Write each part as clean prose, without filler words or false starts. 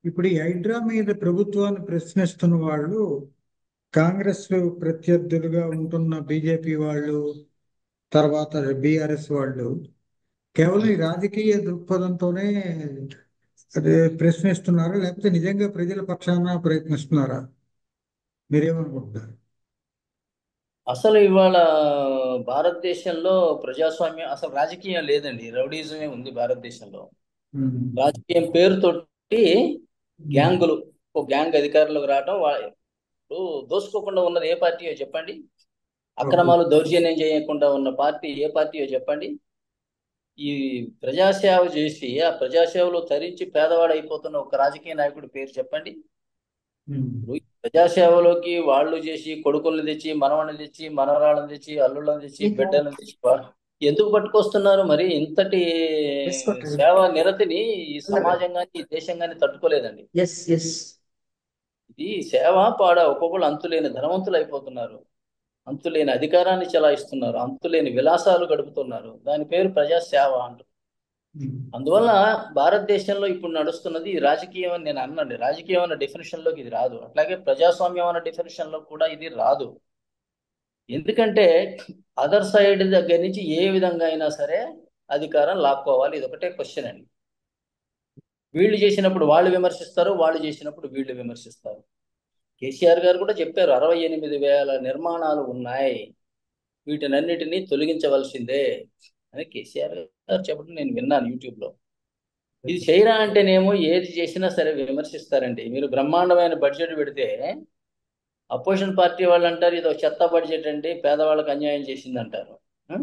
ఇప్పుడు ఈ హైడ్రా మీద ప్రభుత్వాన్ని ప్రశ్నిస్తున్న వాళ్ళు కాంగ్రెస్ ప్రత్యర్థులుగా ఉంటున్న బీజేపీ వాళ్ళు, తర్వాత బీఆర్ఎస్ వాళ్ళు కేవలం ఈ రాజకీయ దృక్పథంతోనే అదే ప్రశ్నిస్తున్నారా, లేకపోతే నిజంగా ప్రజల పక్షాన ప్రయత్నిస్తున్నారా? మీరేమనుకుంటున్నారు? అసలు ఇవాళ భారతదేశంలో ప్రజాస్వామ్యం, అసలు రాజకీయం లేదండి, రౌడీజమే ఉంది భారతదేశంలో. ఉమ్. రాజకీయం పేరుతోటి ఉమ్. గ్యాంగులు, ఒక గ్యాంగ్ అధికారంలోకి రావడం. ఇప్పుడు దోసుకోకుండా ఉన్నది ఏ పార్టీయో చెప్పండి? ఓకే. అక్రమాలు దౌర్జన్యం చేయకుండా ఉన్న పార్టీ ఏ పార్టీయో చెప్పండి? ఈ ప్రజాసేవ చేసి ఆ ప్రజాసేవలో తరించి పేదవాడైపోతున్న ఒక రాజకీయ నాయకుడి పేరు చెప్పండి. ఉమ్. ఇప్పుడు ఈ ప్రజాసేవలోకి వాళ్ళు చేసి కొడుకుల్ని తెచ్చి, మనవళ్ళని తెచ్చి, మనవరాళ్ళని తెచ్చి, అల్లుళ్ళని తెచ్చి, బిడ్డలను తెచ్చి ఎందుకు పట్టుకొస్తున్నారు? మరి ఇంతటి వేసుకోవట్లేదు. సేవా నిరతిని ఈ అలాగే. సమాజం కానీ ఈ దేశం కానీ తట్టుకోలేదండి. Yes yes. ఇది సేవ పాడ ఒక్కొక్కళ్ళు అంతులేని ధనవంతులు అయిపోతున్నారు, అంతులేని అధికారాన్ని చెలాయిస్తున్నారు, అంతులేని విలాసాలు గడుపుతున్నారు. దాని పేరు ప్రజాసేవ అంటారు. ఉమ్. అందువల్ల భారతదేశంలో ఇప్పుడు నడుస్తున్నది ఈ రాజకీయం అని నేను అన్నాను. రాజకీయం అన్న డెఫినేషన్ లోకి ఇది రాదు, అట్లాగే ప్రజాస్వామ్యం అన్న డెఫినేషన్ లో కూడా ఇది రాదు. ఎందుకంటే అదర్ సైడ్ దగ్గర నుంచి ఏ విధంగా అయినా సరే అధికారం లాక్కోవాలి, ఇది ఒకటే క్వశ్చన్ అండి. వీళ్ళు చేసినప్పుడు వాళ్ళు విమర్శిస్తారు, వాళ్ళు చేసినప్పుడు వీళ్ళు విమర్శిస్తారు. కేసీఆర్ గారు కూడా చెప్పారు, 68,000 నిర్మాణాలు ఉన్నాయి, వీటినన్నిటినీ తొలగించవలసిందే అని కేసీఆర్ గారు చెప్పడం నేను విన్నాను యూట్యూబ్లో. ఇది చేయరా అంటేనేమో ఏది చేసినా సరే విమర్శిస్తారండి. మీరు బ్రహ్మాండమైన బడ్జెట్ పెడితే అపోజిషన్ పార్టీ వాళ్ళు అంటారు ఇది ఒక చెత్త బడ్జెట్ అండి, పేదవాళ్ళకి అన్యాయం చేసింది అంటారు. ఉం?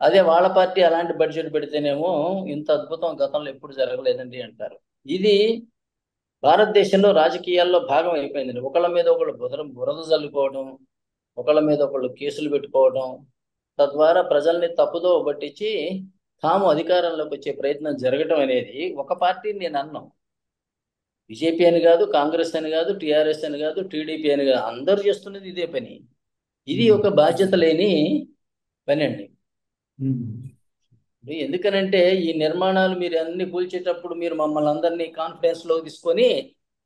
అదే వాళ్ళ పార్టీ అలాంటి బడ్జెట్ పెడితేనేమో ఇంత అద్భుతం గతంలో ఎప్పుడు జరగలేదండి అంటారు. ఇది భారతదేశంలో రాజకీయాల్లో భాగం అయిపోయిందండి. ఒకళ్ళ మీద ఒకళ్ళు బురద జల్లుకోవడం, ఒకళ్ళ మీద ఒకళ్ళు కేసులు పెట్టుకోవడం, తద్వారా ప్రజల్ని తప్పుదో పట్టించి తాము అధికారంలోకి వచ్చే ప్రయత్నం జరగటం అనేది ఒక పార్టీని నేను అన్నాం. బీజేపీ అని కాదు, కాంగ్రెస్ అని కాదు, టీఆర్ఎస్ అని కాదు, టీడీపీ అని కాదు, అందరూ చేస్తున్నది ఇదే పని. ఇది ఉమ్. ఒక బాధ్యత లేని పని అండి. ఉమ్. ఎందుకనంటే ఈ నిర్మాణాలు మీరు అన్ని కూల్చేటప్పుడు మీరు మమ్మల్ని అందరినీ కాన్ఫిడెన్స్ లో తీసుకొని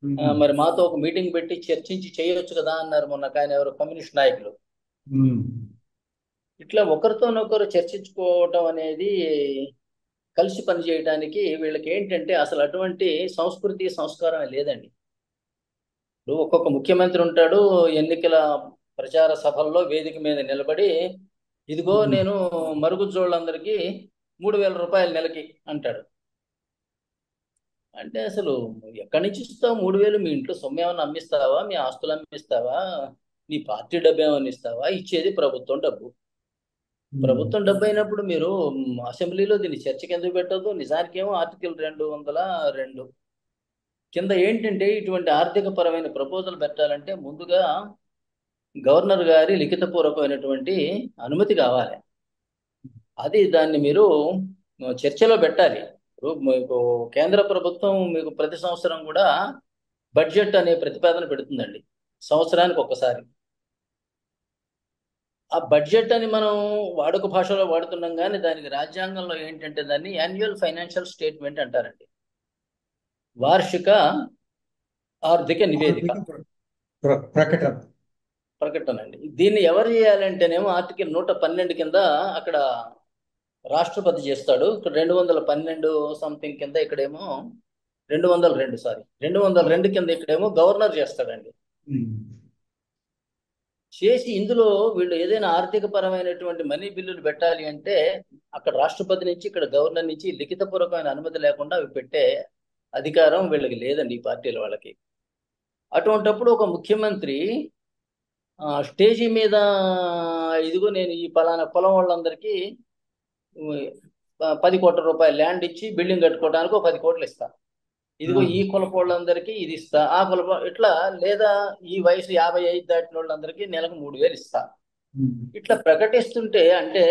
ఉమ్. మరి మాతో ఒక మీటింగ్ పెట్టి చర్చించి చేయొచ్చు కదా అన్నారు మొన్న ఆయన ఎవరు కమ్యూనిస్ట్ నాయకులు. ఉమ్. ఇట్లా ఒకరితోనొకరు చర్చించుకోవటం అనేది, కలిసి పని చేయడానికి వీళ్ళకి ఏంటంటే అసలు అటువంటి సంస్కృతి సంస్కారం లేదండి. ఇప్పుడు ఒక్కొక్క ముఖ్యమంత్రి ఉంటాడు, ఎన్నికల ప్రచార సభల్లో వేదిక మీద నిలబడి ఇదిగో ఉమ్. నేను మరుగుజ్జోళ్ళందరికీ 3,000 రూపాయలు నెలకి అంటాడు. అంటే అసలు ఎక్కడి నుంచి ఇస్తావు 3,000? మీ ఇంట్లో సొమ్ము ఏమైనా అమ్మిస్తావా? మీ ఆస్తులు అమ్మిస్తావా? నీ పార్టీ డబ్బు ఏమైనా ఇస్తావా? ఇచ్చేది ప్రభుత్వం డబ్బు. ఉమ్. ప్రభుత్వం డబ్బు అయినప్పుడు మీరు అసెంబ్లీలో దీన్ని చర్చకి ఎందుకు పెట్టదు? నిజానికి ఏమో ఆర్టికల్ 202 కింద ఏంటంటే ఇటువంటి ఆర్థిక పరమైన ప్రపోజల్ పెట్టాలంటే ముందుగా గవర్నర్ గారి లిఖితపూర్వకమైనటువంటి అనుమతి కావాలి. దాన్ని మీరు చర్చలో పెట్టాలి. ఇప్పుడు మీకు కేంద్ర ప్రభుత్వం మీకు ప్రతి సంవత్సరం కూడా బడ్జెట్ అనే ప్రతిపాదన పెడుతుందండి, సంవత్సరానికి ఒక్కసారి. ఆ బడ్జెట్ అని మనం వాడుక భాషలో వాడుతున్నాం, కానీ దానికి రాజ్యాంగంలో ఏంటంటే దాన్ని యాన్యువల్ ఫైనాన్షియల్ స్టేట్మెంట్ అంటారండి, వార్షిక ఆర్థిక నివేదిక, ఆర్థిక ప్రకటన. ప్రకటన అండి. దీన్ని ఎవరు చేయాలంటేనేమో ఆర్టికల్ 112 కింద అక్కడ రాష్ట్రపతి చేస్తాడు. ఇక్కడ 212 సంథింగ్ కింద ఇక్కడేమో 202, సారీ 202 కింద ఇక్కడేమో గవర్నర్ చేస్తాడండి. ఉమ్. చేసి ఇందులో వీళ్ళు ఏదైనా ఆర్థిక పరమైనటువంటి మనీ బిల్లులు పెట్టాలి అంటే అక్కడ రాష్ట్రపతి నుంచి ఇక్కడ గవర్నర్ నుంచి లిఖితపూర్వకమైన అనుమతి లేకుండా అవి పెట్టే అధికారం వీళ్ళకి లేదండి, ఈ పార్టీల వాళ్ళకి. అటువంటప్పుడు ఒక ముఖ్యమంత్రి స్టేజీ మీద ఇదిగో నేను ఈ పలానా కులం వాళ్ళందరికీ 10 కోట్ల రూపాయలు ల్యాండ్ ఇచ్చి బిల్డింగ్ కట్టుకోవడానికి ఒక 10 కోట్లు ఇస్తా, ఇదిగో ఈ కులపు వాళ్ళందరికీ ఇది ఇస్తా, ఆ కులప ఇట్లా, లేదా ఈ వయసు 55 దాటిన వాళ్ళందరికీ నెలకు 3,000 ఇస్తా, ఉమ్. ఇట్లా ప్రకటిస్తుంటే అంటే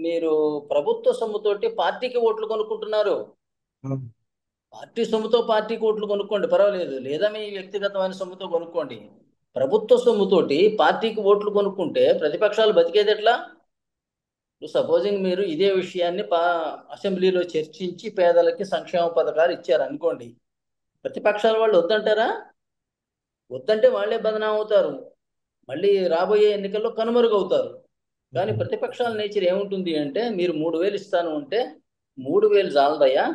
మీరు ప్రభుత్వ సొమ్ముతోటి పార్టీకి ఓట్లు కొనుక్కుంటున్నారు. అవును. పార్టీ సొమ్ముతో పార్టీకి ఓట్లు కొనుక్కోండి, పర్వాలేదు, లేదా మీ వ్యక్తిగతమైన సొమ్ముతో కొనుక్కోండి. ప్రభుత్వ సొమ్ముతోటి పార్టీకి ఓట్లు కొనుక్కుంటే ప్రతిపక్షాలు బతికేది ఎట్లా? సపోజింగ్ మీరు ఇదే విషయాన్ని అసెంబ్లీలో చర్చించి పేదలకి సంక్షేమ పథకాలు ఇచ్చారు అనుకోండి, ప్రతిపక్షాల వాళ్ళు వద్దంటారా? వద్దంటే వాళ్ళే బదనాం అవుతారు, మళ్ళీ రాబోయే ఎన్నికల్లో కనుమరుగవుతారు. కానీ ప్రతిపక్షాల నేచర్ ఏముంటుంది అంటే, మీరు 3,000 ఇస్తాను అంటే 3,000 చాలదయ్యా,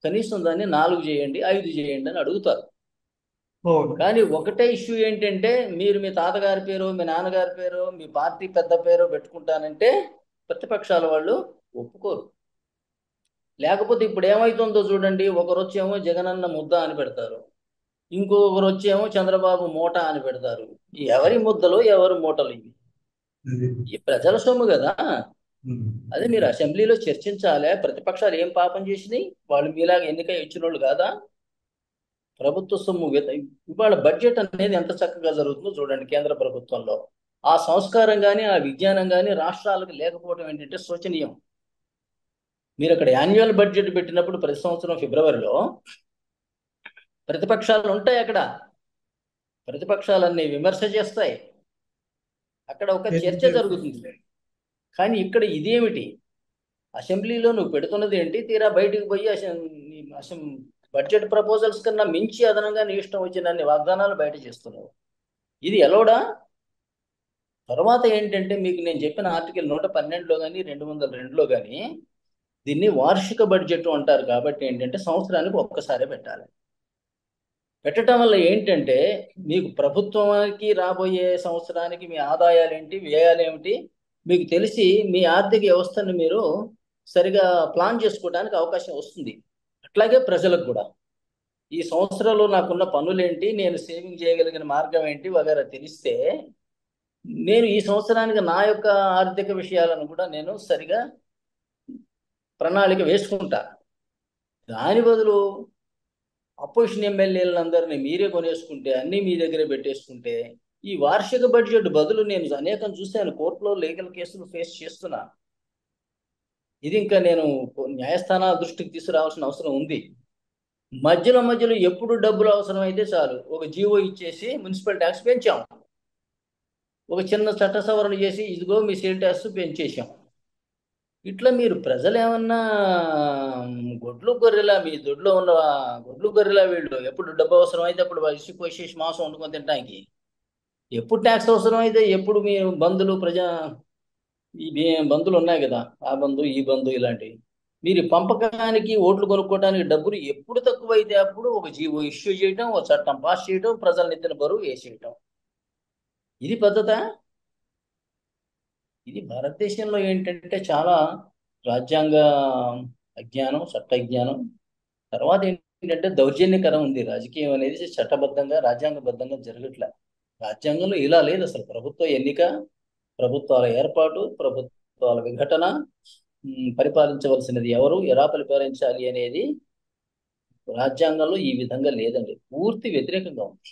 కనీసం దాన్ని 4 చేయండి, 5 చేయండి అని అడుగుతారు. అవును. కానీ ఒకటే ఇష్యూ ఏంటంటే, మీరు మీ తాతగారి పేరు, మీ నాన్నగారి పేరు, మీ పార్టీ పెద్ద పేరు పెట్టుకుంటానంటే ప్రతిపక్షాల వాళ్ళు ఒప్పుకోరు. లేకపోతే ఇప్పుడు ఏమవుతుందో చూడండి, ఒకరు వచ్చేమో జగనన్న ముద్ద అని పెడతారు, ఇంకొకరు వచ్చేమో చంద్రబాబు మూట అని పెడతారు. ఎవరి ముద్దలు ఎవరి మూటలు ఇవి? అది. ఈ ప్రజల సొమ్ము కదా. ఉమ్. అదే మీరు అసెంబ్లీలో చర్చించాలే, ప్రతిపక్షాలు ఏం పాపం చేసినాయి? వాళ్ళు మీలాగా ఎన్నిక ఇచ్చిన వాళ్ళు కాదా? ప్రభుత్వ సొమ్ము ఇవాళ బడ్జెట్ అనేది ఎంత చక్కగా జరుగుతుందో చూడండి కేంద్ర ప్రభుత్వంలో. ఆ సంస్కారం కానీ ఆ విజ్ఞానం కానీ రాష్ట్రాలకు లేకపోవడం ఏంటంటే శోచనీయం. మీరు అక్కడ యాన్యువల్ బడ్జెట్ పెట్టినప్పుడు ప్రతి సంవత్సరం ఫిబ్రవరిలో ప్రతిపక్షాలు ఉంటాయి అక్కడ, ప్రతిపక్షాలన్నీ విమర్శ చేస్తాయి, అక్కడ ఒక చర్చ జరుగుతుంది. కానీ ఇక్కడ ఇదేమిటి? అసెంబ్లీలో నువ్వు పెడుతున్నది ఏంటి, తీరా బయటికి పోయి బడ్జెట్ ప్రపోజల్స్ కన్నా మించి అదనంగా నీ ఇష్టం వచ్చిన వాగ్దానాలు బయట చేస్తున్నావు. ఇది ఎలోడా? తర్వాత ఏంటంటే, మీకు నేను చెప్పిన ఆర్టికల్ 112లో కానీ 202లో కానీ దీన్ని వార్షిక బడ్జెట్ అంటారు. కాబట్టి ఏంటంటే సంవత్సరానికి ఒక్కసారే పెట్టాలి. పెట్టడం వల్ల ఏంటంటే, మీకు ప్రభుత్వానికి రాబోయే సంవత్సరానికి మీ ఆదాయాలు ఏంటి, వ్యయాలు ఏమిటి మీకు తెలిసి మీ ఆర్థిక వ్యవస్థను మీరు సరిగా ప్లాన్ చేసుకోవడానికి అవకాశం వస్తుంది. అట్లాగే ప్రజలకు కూడా ఈ సంవత్సరంలో నాకున్న పనులేంటి, నేను సేవింగ్ చేయగలిగిన మార్గం ఏంటి వగైరా తెలిస్తే, నేను ఈ సంవత్సరానికి నా యొక్క ఆర్థిక విషయాలను కూడా నేను సరిగా ప్రణాళిక వేసుకుంటా. దాని బదులు అపోజిషన్ ఎమ్మెల్యేలందరినీ మీరే కొనేసుకుంటే, అన్నీ మీ దగ్గరే పెట్టేసుకుంటే, ఈ వార్షిక బడ్జెట్ బదులు నేను అనేకం చూశాను, కోర్టులో లీగల్ కేసులు ఫేస్ చేస్తున్నా. ఇది ఇంకా నేను న్యాయస్థానాల దృష్టికి తీసుకురావాల్సిన అవసరం ఉంది. మధ్యలో ఎప్పుడు డబ్బులు అవసరం అయితే చాలు ఒక జీవో ఇచ్చేసి మున్సిపల్ ట్యాక్స్ పెంచాం, ఒక చిన్న చట్ట సవరణ చేసి ఇదిగో మీ సేల్ ట్యాక్స్ పెంచేసాం. ఇట్లా మీరు ప్రజలు ఏమన్నా గొడ్లు గొర్రెలా? మీ దొడ్లో ఉన్న గొడ్లు గొర్రెలా వీళ్ళు? ఎప్పుడు డబ్బు అవసరం అయితే అప్పుడు ఇసుకొచ్చేసి మాంసం వండుకొని తినడానికి, ఎప్పుడు ట్యాక్స్ అవసరం అయితే ఎప్పుడు మీరు బంధులు ఈ బంధులు ఉన్నాయి కదా, ఆ బంధు ఈ బంధు ఇలాంటివి, మీరు పంపకానికి ఓట్లు కొనుక్కోవడానికి డబ్బులు ఎప్పుడు తక్కువైతే అప్పుడు ఒక జీవో ఇష్యూ చేయటం, ఒక చట్టం పాస్ చేయటం, ప్రజల నెత్తిన బరువు వేసేయటం. ఇది పద్ధత? ఇది భారతదేశంలో ఏంటంటే చాలా రాజ్యాంగ అజ్ఞానం, చట్ట అజ్ఞానం. తర్వాత ఏంటంటే దౌర్జన్యకరం ఉంది. రాజకీయం అనేది చట్టబద్ధంగా రాజ్యాంగబద్ధంగా జరగట్లే. రాజ్యాంగంలో ఇలా లేదు అసలు. ప్రభుత్వ ఎన్నిక, ప్రభుత్వాల ఏర్పాటు, ప్రభుత్వాల విఘటన, పరిపాలించవలసినది ఎవరు, ఎలా పరిపాలించాలి అనేది రాజ్యాంగంలో ఈ విధంగా లేదండి. పూర్తి వ్యతిరేకంగా ఉంది.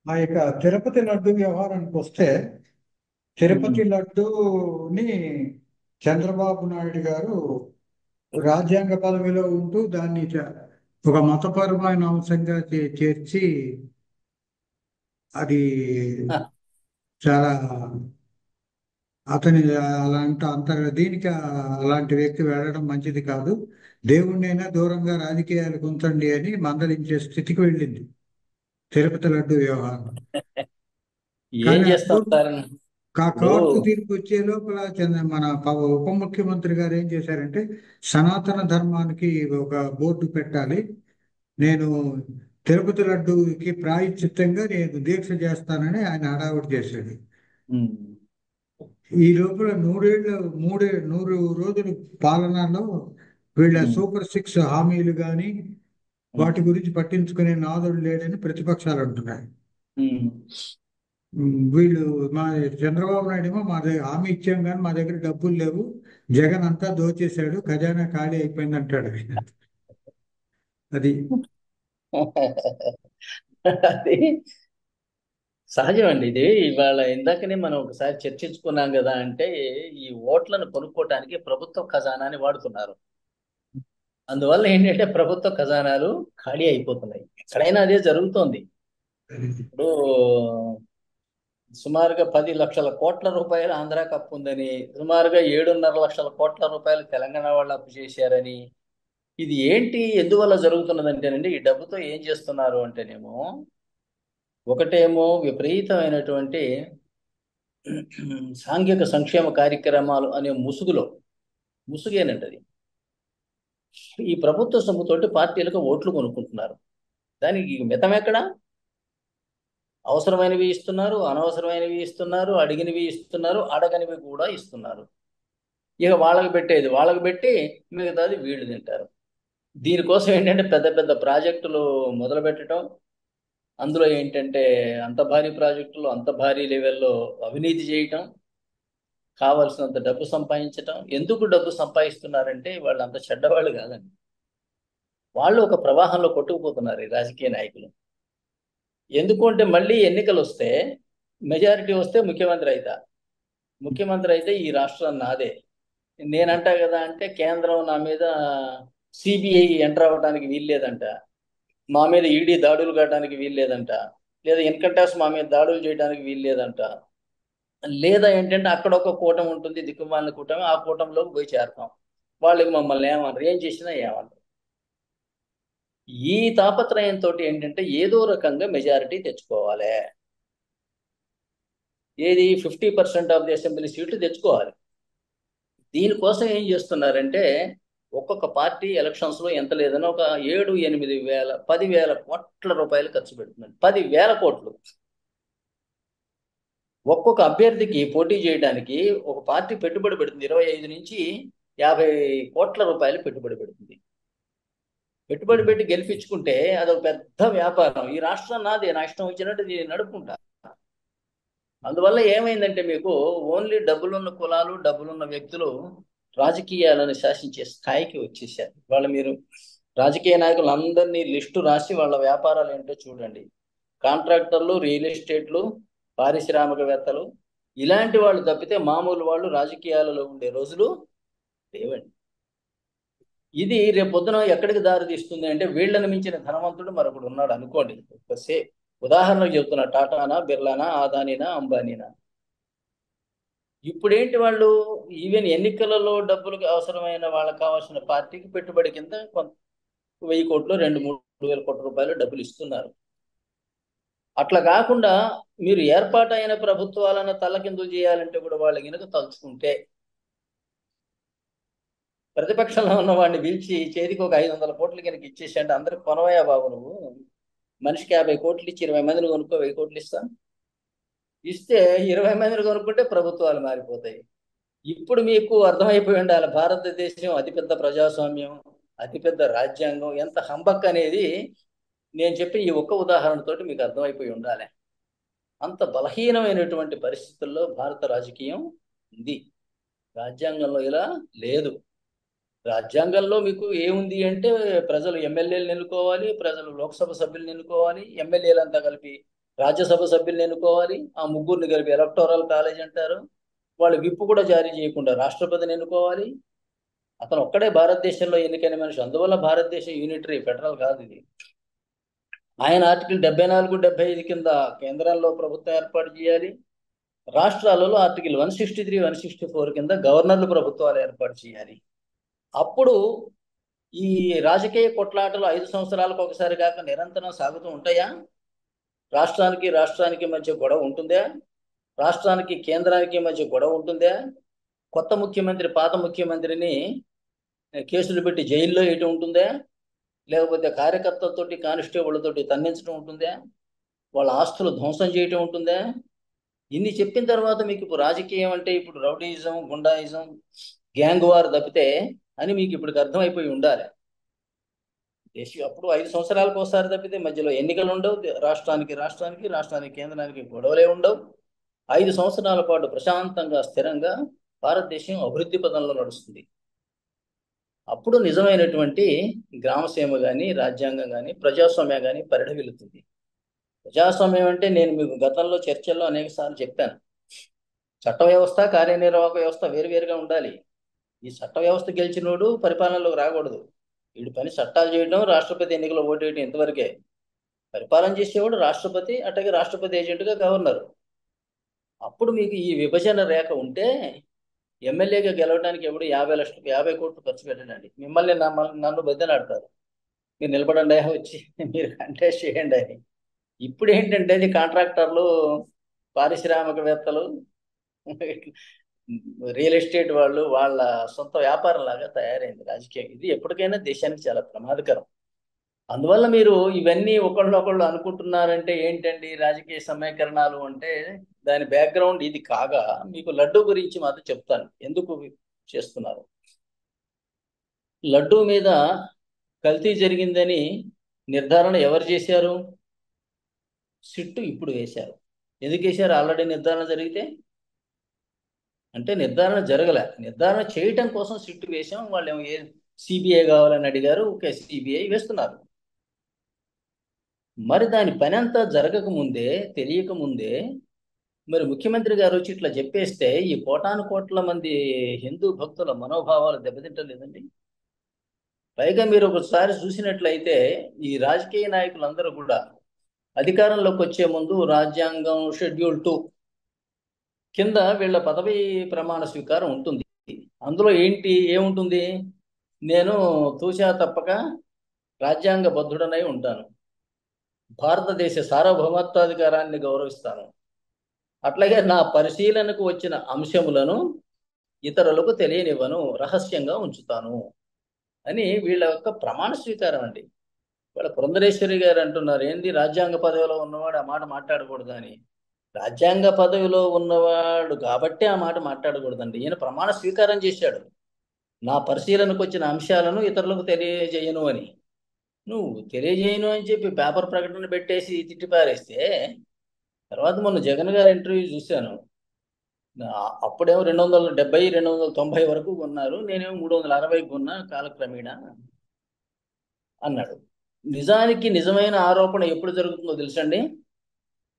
ఆ యొక్క తిరుపతి లడ్డు వ్యవహారానికి వస్తే, తిరుపతి లడ్డూని చంద్రబాబు నాయుడు గారు రాజ్యాంగ పదవిలో ఉంటూ దాన్ని ఒక మతపరమైన అంశంగా చేర్చి అది చాలా అతని అలాంటి దీనికి అలాంటి వ్యక్తి వెళ్ళడం మంచిది కాదు, దేవుణ్ణైనా దూరంగా రాజకీయాలకు ఉంచండి అని మందలించే స్థితికి వెళ్ళింది తిరుపతి లడ్డు వ్యవహారం. ఏం కానీ చేస్తాం సార్? కోర్టు తీర్పు వచ్చే లోపల మన ఉప ముఖ్యమంత్రి గారు ఏం చేశారంటే, సనాతన ధర్మానికి ఒక బోర్డు పెట్టాలి, నేను తిరుపతి లడ్డూకి ప్రాయశ్చిత్తంగా నేను దీక్ష చేస్తానని ఆయన హడావుడి చేశాడు. ఈ లోపల 100 రోజుల పాలనలో వీళ్ళ సూపర్ 6 హామీలు కానీ వాటి గురించి పట్టించుకునే నాదుడు లేడని ప్రతిపక్షాలు అంటున్నాయి. వీళ్ళు మా చంద్రబాబు నాయుడు ఏమో మా దగ్గర హామీ ఇచ్చాం కానీ మా దగ్గర డబ్బులు లేవు, జగన్ అంతా దోచేశాడు, ఖజానా ఖాళీ అయిపోయింది అంటాడు. అది అది సహజం అండి. ఇది ఇవాళ ఇందాకనే మనం ఒకసారి చర్చించుకున్నాం కదా. అంటే ఈ ఓట్లను కొనుక్కోవటానికి ప్రభుత్వ ఖజానాని వాడుతున్నారు. అందువల్ల ఏంటంటే ప్రభుత్వ ఖజానాలు ఖాళీ అయిపోతున్నాయి. ఎక్కడైనా అదే జరుగుతోంది. ఇప్పుడు సుమారుగా 10 లక్షల కోట్ల రూపాయలు ఆంధ్రాకి అప్పు ఉందని, సుమారుగా 7.5 లక్షల కోట్ల రూపాయలు తెలంగాణ వాళ్ళు అప్పు చేశారని, ఇది ఏంటి ఎందువల్ల జరుగుతున్నదంటేనండి, ఈ డబ్బుతో ఏం చేస్తున్నారు అంటేనేమో, ఒకటేమో విపరీతమైనటువంటి సాంఘిక సంక్షేమ కార్యక్రమాలు అనే ముసుగేనండి అది. ఈ ప్రభుత్వ సొమ్ముతోటి పార్టీలకు ఓట్లు కొనుక్కుంటున్నారు. దానికి మితం ఎక్కడ? అవసరమైనవి ఇస్తున్నారు, అనవసరమైనవి ఇస్తున్నారు, అడిగినవి ఇస్తున్నారు, అడగనివి కూడా ఇస్తున్నారు. ఇక వాళ్ళకి పెట్టి మిగతాది వీళ్ళు తింటారు. దీనికోసం ఏంటంటే పెద్ద పెద్ద ప్రాజెక్టులు మొదలు పెట్టడం, అందులో ఏంటంటే అంత భారీ ప్రాజెక్టులు అంత భారీ లెవెల్లో అవినీతి చేయటం, కావలసినంత డబ్బు సంపాదించటం. ఎందుకు డబ్బు సంపాదిస్తున్నారంటే వాళ్ళు అంత చెడ్డవాళ్ళు కాదండి. వాళ్ళు ఒక ప్రవాహంలో కొట్టుకుపోతున్నారు ఈ రాజకీయ నాయకులు. ఎందుకు అంటే మళ్ళీ ఎన్నికలు వస్తే, మెజారిటీ వస్తే ముఖ్యమంత్రి అయితే ఈ రాష్ట్రం నాదే. నేనంటా కదా అంటే కేంద్రం నా మీద సిబిఐ ఎంటర్ అవ్వడానికి వీల్లేదంట, మా మీద ఈడీ దాడులు కావడానికి వీల్లేదంట, లేదా ఇన్కమ్ ట్యాక్స్ మా మీద దాడులు చేయడానికి వీల్లేదంట, లేదా ఏంటంటే అక్కడ ఒక కూటమి ఉంటుంది, దిక్కుమాలిన కూటమి, ఆ కూటమిలోకి పోయి చేరతాం. వాళ్ళకి మమ్మల్ని ఏమన్నారు, ఏం చేసినా ఏమన్నారు. ఈ తాపత్రయంతో ఏంటంటే ఏదో రకంగా మెజారిటీ తెచ్చుకోవాలి. ఏది 50% ఆఫ్ ది అసెంబ్లీ సీట్లు తెచ్చుకోవాలి. దీనికోసం ఏం చేస్తున్నారంటే ఒక్కొక్క పార్టీ ఎలక్షన్స్లో ఎంత లేదని ఒక 7-8 వేల 10,000 కోట్ల రూపాయలు ఖర్చు పెడుతుంది. 10,000 కోట్లు. ఒక్కొక్క అభ్యర్థికి పోటీ చేయడానికి ఒక పార్టీ పెట్టుబడి పెడుతుంది. 25-50 కోట్ల రూపాయలు పెట్టుబడి పెడుతుంది. పెట్టుబడి పెట్టి గెలిపించుకుంటే అదొక పెద్ద వ్యాపారం. ఈ రాష్ట్రం నాది, నా ఇష్టం వచ్చినట్టు నడుపుకుంటా. అందువల్ల ఏమైందంటే మీకు ఓన్లీ డబ్బులున్న కులాలు, డబ్బులున్న వ్యక్తులు రాజకీయాలను శాసించే స్థాయికి వచ్చేసారు. వాళ్ళ మీరు రాజకీయ నాయకులు అందరినీ లిస్టు రాసి వాళ్ళ వ్యాపారాలు ఏంటో చూడండి. కాంట్రాక్టర్లు, రియల్ ఎస్టేట్లు, పారిశ్రామికవేత్తలు, ఇలాంటి వాళ్ళు తప్పితే మామూలు వాళ్ళు రాజకీయాలలో ఉండే రోజులు లేవండి. ఇది రేపు పొద్దున ఎక్కడికి దారి తీస్తుంది అంటే, వీళ్ళని మించిన ధనవంతుడు మరొకడు ఉన్నాడు అనుకోండి. ఉదాహరణకు చెప్తున్నా, టాటానా, బిర్లానా, ఆదానీనా, అంబానీనా. ఇప్పుడేంటి వాళ్ళు ఈవెన్ ఎన్నికలలో డబ్బులకు అవసరమైన వాళ్ళకి కావాల్సిన పార్టీకి పెట్టుబడి కింద 1,000 కోట్లు 2-3 వేల కోట్ల రూపాయలు డబ్బులు ఇస్తున్నారు. అట్లా కాకుండా మీరు ఏర్పాటైన ప్రభుత్వాలను తలకిందులు చేయాలంటే కూడా వాళ్ళు కనుక తలుచుకుంటే, ప్రతిపక్షంలో ఉన్న వాడిని పిలిచి చేతికి ఒక 500 కోట్లు కనుక ఇచ్చేసి అంటే అందరికి కొనవయ్యా బాబు, నువ్వు మనిషికి 50 కోట్లు ఇచ్చి 20 మందిని కొనుక్కో, 1000 కోట్లు ఇస్తే 20 మందిని కొనుక్కుంటే ప్రభుత్వాలు మారిపోతాయి. ఇప్పుడు మీకు అర్థమైపోయి ఉండాలి, భారతదేశం అతిపెద్ద ప్రజాస్వామ్యం, అతిపెద్ద రాజ్యాంగం ఎంత హంబక్ అనేది నేను చెప్పిన ఈ ఒక్క ఉదాహరణతోటి మీకు అర్థమైపోయి ఉండాలి. అంత బలహీనమైనటువంటి పరిస్థితుల్లో భారత రాజకీయం ఉంది. రాజ్యాంగంలో ఇలా లేదు. రాజ్యాంగంలో మీకు ఏముంది అంటే ప్రజలు ఎమ్మెల్యేలను ఎన్నుకోవాలి, ప్రజలు లోక్సభ సభ్యులను ఎన్నుకోవాలి, ఎమ్మెల్యేలంతా కలిపి రాజ్యసభ సభ్యులను ఎన్నుకోవాలి, ఆ ముగ్గురిని కలిపి ఎలక్టోరల్ కాలేజ్ అంటారు. వాళ్ళు విప్పు కూడా జారీ చేయకుండా రాష్ట్రపతిని ఎన్నుకోవాలి. అతను ఒక్కడే భారతదేశంలో ఎన్నికైన మనిషి. అందువల్ల భారతదేశం యూనిటరీ, ఫెడరల్ కాదు ఇది. ఆయన ఆర్టికల్ 74-75 కింద కేంద్రంలో ప్రభుత్వం ఏర్పాటు చేయాలి. రాష్ట్రాలలో ఆర్టికల్ 163-164 కింద గవర్నర్లు ప్రభుత్వాలు ఏర్పాటు చేయాలి. అప్పుడు ఈ రాజకీయ కొట్లాటలు 5 సంవత్సరాలకు ఒకసారి కాక నిరంతరం సాగుతూ ఉంటాయా? రాష్ట్రానికి మధ్య గొడవ ఉంటుందా? రాష్ట్రానికి కేంద్రానికి మధ్య గొడవ ఉంటుందా? కొత్త ముఖ్యమంత్రి పాత ముఖ్యమంత్రిని కేసులు పెట్టి జైల్లో వేయటం ఉంటుందా? లేకపోతే కార్యకర్తలతోటి, కానిస్టేబుళ్లతోటి తన్నించడం ఉంటుందా? వాళ్ళ ఆస్తులు ధ్వంసం చేయటం ఉంటుందా? ఇన్ని చెప్పిన తర్వాత మీకు ఇప్పుడు రాజకీయం అంటే ఇప్పుడు రౌడీయిజం, గుండాయిజం, గ్యాంగ్ వార్ తప్పితే అని మీకు ఇప్పుడు అర్థమైపోయి ఉండాలి. అప్పుడు 5 సంవత్సరాలకు ఒకసారి తప్పితే మధ్యలో ఎన్నికలు ఉండవు. రాష్ట్రానికి కేంద్రానికి గొడవలే ఉండవు. 5 సంవత్సరాల పాటు ప్రశాంతంగా, స్థిరంగా భారతదేశం అభివృద్ధి పదంలో నడుస్తుంది. అప్పుడు నిజమైనటువంటి గ్రామసీమ కానీ, రాజ్యాంగం కానీ, ప్రజాస్వామ్యం కానీ పరిఢవిల్లుతుంది. ప్రజాస్వామ్యం అంటే నేను మీకు గతంలో చర్చల్లో అనేక సార్లు చెప్పాను. చట్ట వ్యవస్థ, కార్యనిర్వాహక వ్యవస్థ వేరువేరుగా ఉండాలి. ఈ చట్ట వ్యవస్థ గెలిచినోడు పరిపాలనలోకి రాకూడదు. వీడి పని చట్టాలు చేయడం, రాష్ట్రపతి ఎన్నికల్లో ఓటు వేయడం ఇంతవరకే. పరిపాలన చేసేవాడు రాష్ట్రపతి, అట్లాగే రాష్ట్రపతి ఏజెంట్గా గవర్నర్. అప్పుడు మీకు ఈ విభజన రేఖ ఉంటే ఎమ్మెల్యేగా గెలవడానికి ఎప్పుడు 50 కోట్లు ఖర్చు పెట్టండి. మిమ్మల్ని నన్ను బద్దెలాడతారు, మీరు నిలబడండి వచ్చి మీరు కంటెస్ట్ చేయండి అని. ఇప్పుడు ఏంటంటే అది కాంట్రాక్టర్లు, పారిశ్రామికవేత్తలు, రియల్ ఎస్టేట్ వాళ్ళు వాళ్ళ సొంత వ్యాపారం లాగా తయారైంది రాజకీయం. ఇది ఎప్పటికైనా దేశానికి చాలా ప్రమాదకరం. అందువల్ల మీరు ఇవన్నీ ఒకళ్ళొకళ్ళు అనుకుంటున్నారంటే ఏంటండి రాజకీయ సమీకరణాలు అంటే దాని బ్యాక్గ్రౌండ్ ఇది కాగా, మీకు లడ్డు గురించి మాత్రం చెప్తాను ఎందుకు చేస్తున్నారు. లడ్డు మీద కల్తీ జరిగిందని నిర్ధారణ ఎవరు చేశారు? సిట్టు ఇప్పుడు వేశారు. ఎందుకు వేశారు? ఆల్రెడీ నిర్ధారణ జరిగితే అంటే నిర్ధారణ జరగలే, నిర్ధారణ చేయటం కోసం సిట్టు వేశాం. వాళ్ళు ఏమో సిబిఐ కావాలని అడిగారు, ఓకే సిబిఐ వేస్తున్నారు. మరి దాని పని అంతా జరగకముందే, తెలియకముందే మరి ముఖ్యమంత్రి గారు వచ్చి ఇట్లా చెప్పేస్తే ఈ కోటాను కోట్ల మంది హిందూ భక్తుల మనోభావాలు దెబ్బతింటలేదండి. పైగా మీరు ఒకసారి చూసినట్లయితే ఈ రాజకీయ నాయకులందరూ కూడా అధికారంలోకి వచ్చే ముందు రాజ్యాంగం షెడ్యూల్ 2 కింద వీళ్ళ పదవి ప్రమాణ స్వీకారం ఉంటుంది. అందులో ఏముంటుంది? నేను తూచా తప్పక రాజ్యాంగబద్ధుడనై ఉంటాను, భారతదేశ సార్వభౌమత్వాధికారాన్ని గౌరవిస్తాను, అట్లాగే నా పరిశీలనకు వచ్చిన అంశములను ఇతరులకు తెలియనివ్వను, రహస్యంగా ఉంచుతాను అని వీళ్ళ యొక్క ప్రమాణ స్వీకారం అండి. వాళ్ళ పురంధరేశ్వరి గారు అంటున్నారు, ఏంది రాజ్యాంగ పదవిలో ఉన్నవాడు ఆ మాట మాట్లాడకూడదు అని. రాజ్యాంగ పదవిలో ఉన్నవాడు కాబట్టి ఆ మాట మాట్లాడకూడదండి. ఈయన ప్రమాణ స్వీకారం చేశాడు, నా పరిశీలనకు వచ్చిన అంశాలను ఇతరులకు తెలియజేయను అని. నువ్వు తెలియజేయను అని చెప్పి పేపర్ ప్రకటన పెట్టేసి తిట్టిపారేస్తే, తర్వాత మొన్న జగన్ గారి ఇంటర్వ్యూ చూశాను, అప్పుడేమో 270 290 వరకు కొన్నారు, నేనేమో 360 కొన్నా కాలక్రమేణా అన్నాడు. నిజానికి నిజమైన ఆరోపణ ఎప్పుడు జరుగుతుందో తెలుసండి?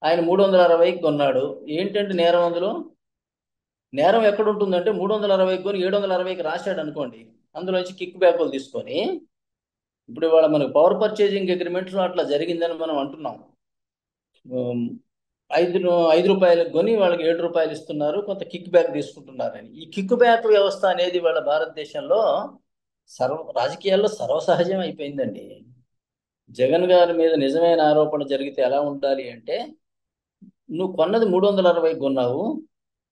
ఆయన 360కి కొన్నాడు. ఏంటంటే నేరం అందులో? నేరం ఎక్కడ ఉంటుందంటే 360 కొని 760కి రాశాడు అనుకోండి, అందులోంచి కిక్ బ్యాక్లు తీసుకొని, ఇప్పుడు ఇవాళ మనకు పవర్ పర్చేజింగ్ అగ్రిమెంట్లో అట్లా జరిగిందని మనం అంటున్నాం. 5 రూపాయలకు కొని వాళ్ళకి 7 రూపాయలు ఇస్తున్నారు, కొంత కిక్ బ్యాక్ తీసుకుంటున్నారని. ఈ కిక్ బ్యాక్ వ్యవస్థ అనేది వాళ్ళ భారతదేశంలో రాజకీయాల్లో సర్వసహజం అయిపోయిందండి. జగన్ గారి మీద నిజమైన ఆరోపణ జరిగితే ఎలా ఉండాలి అంటే, నువ్వు కొన్నది 360 కొన్నావు,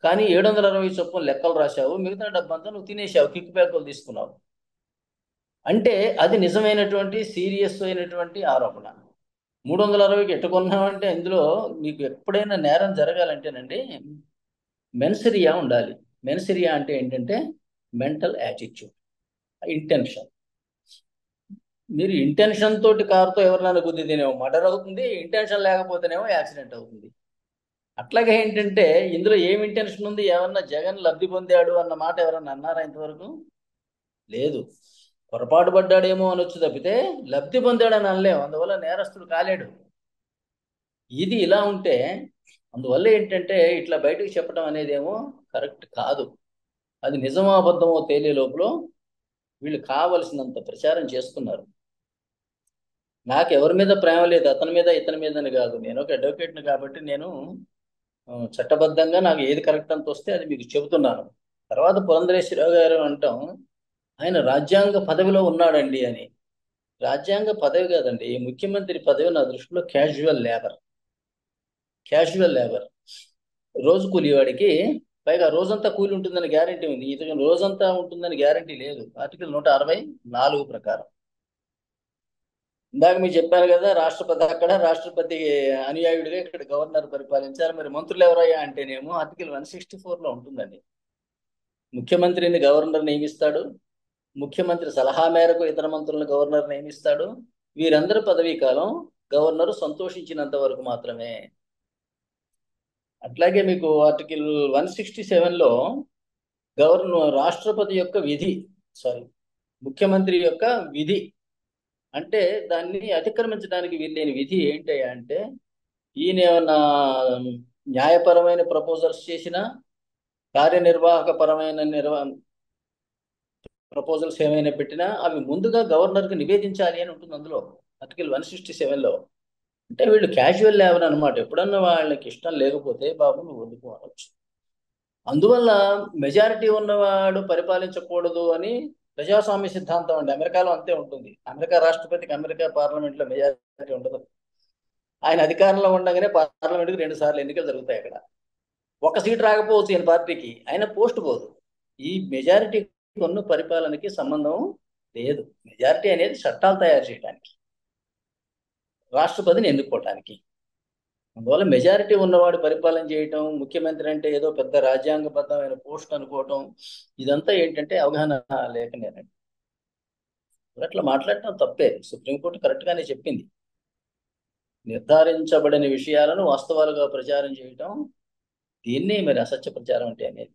కానీ 760 చొప్పున లెక్కలు రాశావు, మిగతా డబ్బంతా నువ్వు తినేసావు, కిక్ బ్యాక్లు తీసుకున్నావు అంటే అది నిజమైనటువంటి సీరియస్ అయినటువంటి ఆరోపణ. 360కి ఎట్టు కొన్నామంటే ఇందులో మీకు ఎప్పుడైనా నేరం జరగాలంటేనండి మెన్సరియా ఉండాలి. మెన్సరియా అంటే ఏంటంటే మెంటల్ యాటిట్యూడ్, ఇంటెన్షన్. మీరు ఇంటెన్షన్ తోటి కారుతో ఎవరినైనా గుద్దితేనేమో మర్డర్ అవుతుంది, ఇంటెన్షన్ లేకపోతేనేమో యాక్సిడెంట్ అవుతుంది. అట్లాగే ఏంటంటే ఇందులో ఏం ఇంటెన్షన్ ఉంది? ఏమన్నా జగన్ లబ్ధి పొందాడు అన్న మాట ఎవరన్నా అన్నారా ఇంతవరకు? లేదు. పొరపాటు పడ్డాడేమో అనొచ్చు తప్పితే లబ్ధి పొందాడని అనలేము. అందువల్ల నేరస్తుడు కాలేడు. ఇది ఇలా ఉంటే అందువల్ల ఏంటంటే ఇట్లా బయటకు చెప్పడం అనేది ఏమో కరెక్ట్ కాదు. అది నిజమో అబద్ధమో తేలే లోపల వీళ్ళు కావలసినంత ప్రచారం చేస్తున్నారు. నాకు ఎవరి మీద ప్రేమ లేదు, అతని మీద ఇతని మీద అని కాదు. నేను ఒక అడ్వకేట్ని కాబట్టి నేను చట్టబద్ధంగా నాకు ఏది కరెక్ట్ అంత వస్తే అది మీకు చెబుతున్నాను. తర్వాత పురంధరేశ్వరరావు గారు అంటాం, ఆయన రాజ్యాంగ పదవిలో ఉన్నాడండి అని. రాజ్యాంగ పదవి కాదండి, ముఖ్యమంత్రి పదవి నా దృష్టిలో క్యాజువల్ లేబర్. రోజు కూలీవాడికి పైగా రోజంతా కూలి ఉంటుందని గ్యారంటీ ఉంది, ఇతను రోజంతా ఉంటుందని గ్యారంటీ లేదు. ఆర్టికల్ 164 ప్రకారం. ఇందాక మీకు చెప్పాను కదా, రాష్ట్రపతి అక్కడ, రాష్ట్రపతి అనుయాయుడిగా ఇక్కడ గవర్నర్ పరిపాలించాలి. మరి మంత్రులు ఎవరయ్యా అంటేనేమో ఆర్టికల్ 164లో ఉంటుందండి. ముఖ్యమంత్రిని గవర్నర్ నియమిస్తాడు, ముఖ్యమంత్రి సలహా మేరకు ఇతర మంత్రులను గవర్నర్ నియమిస్తాడు. వీరందరి పదవీ కాలం గవర్నరు సంతోషించినంత వరకు మాత్రమే. అట్లాగే మీకు ఆర్టికల్ 167లో రాష్ట్రపతి యొక్క విధి, ముఖ్యమంత్రి యొక్క విధి అంటే దాన్ని అతిక్రమించడానికి వీల్లేని విధి ఏంటయ్యా అంటే, ఈయన ఏమన్నా న్యాయపరమైన ప్రపోజల్స్ చేసినా, కార్యనిర్వాహక పరమైన ప్రపోజల్స్ ఏమైనా పెట్టినా అవి ముందుగా గవర్నర్కి నివేదించాలి అని ఉంటుంది అందులో ఆర్టికల్ 167లో. అంటే వీళ్ళు క్యాజువల్ లేబర్ అనమాట. ఎప్పుడన్నా వాళ్ళకి ఇష్టం లేకపోతే బాబు నువ్వు వదులుకోవచ్చు. అందువల్ల మెజారిటీ ఉన్నవాడు పరిపాలించకూడదు అని ప్రజాస్వామ్య సిద్ధాంతం అండి. అమెరికాలో అంతే ఉంటుంది. అమెరికా రాష్ట్రపతికి అమెరికా పార్లమెంట్లో మెజారిటీ ఉండదు. ఆయన అధికారంలో ఉండగానే పార్లమెంట్కి 2 సార్లు ఎన్నికలు జరుగుతాయి. అక్కడ ఒక సీట్ రాకపోవచ్చు ఈయన పార్టీకి, ఆయన పోస్ట్ పోదు. ఈ మెజారిటీ కొన్న పరిపాలనకి సంబంధం లేదు. మెజారిటీ అనేది చట్టాలు తయారు చేయడానికి, రాష్ట్రపతిని ఎన్నుకోవటానికి. అందువల్ల మెజారిటీ ఉన్నవాడు పరిపాలన చేయటం, ముఖ్యమంత్రి అంటే ఏదో పెద్ద రాజ్యాంగబద్ధమైన పోస్ట్ అనుకోవటం, ఇదంతా ఏంటంటే అవగాహన లేకనేనండి. అట్లా మాట్లాడటం తప్పే. సుప్రీంకోర్టు కరెక్ట్ గానే చెప్పింది. నిర్ధారించబడిన విషయాలను వాస్తవాలుగా ప్రచారం చేయటం, దీన్ని మరి అసత్య ప్రచారం అంటే అనేది.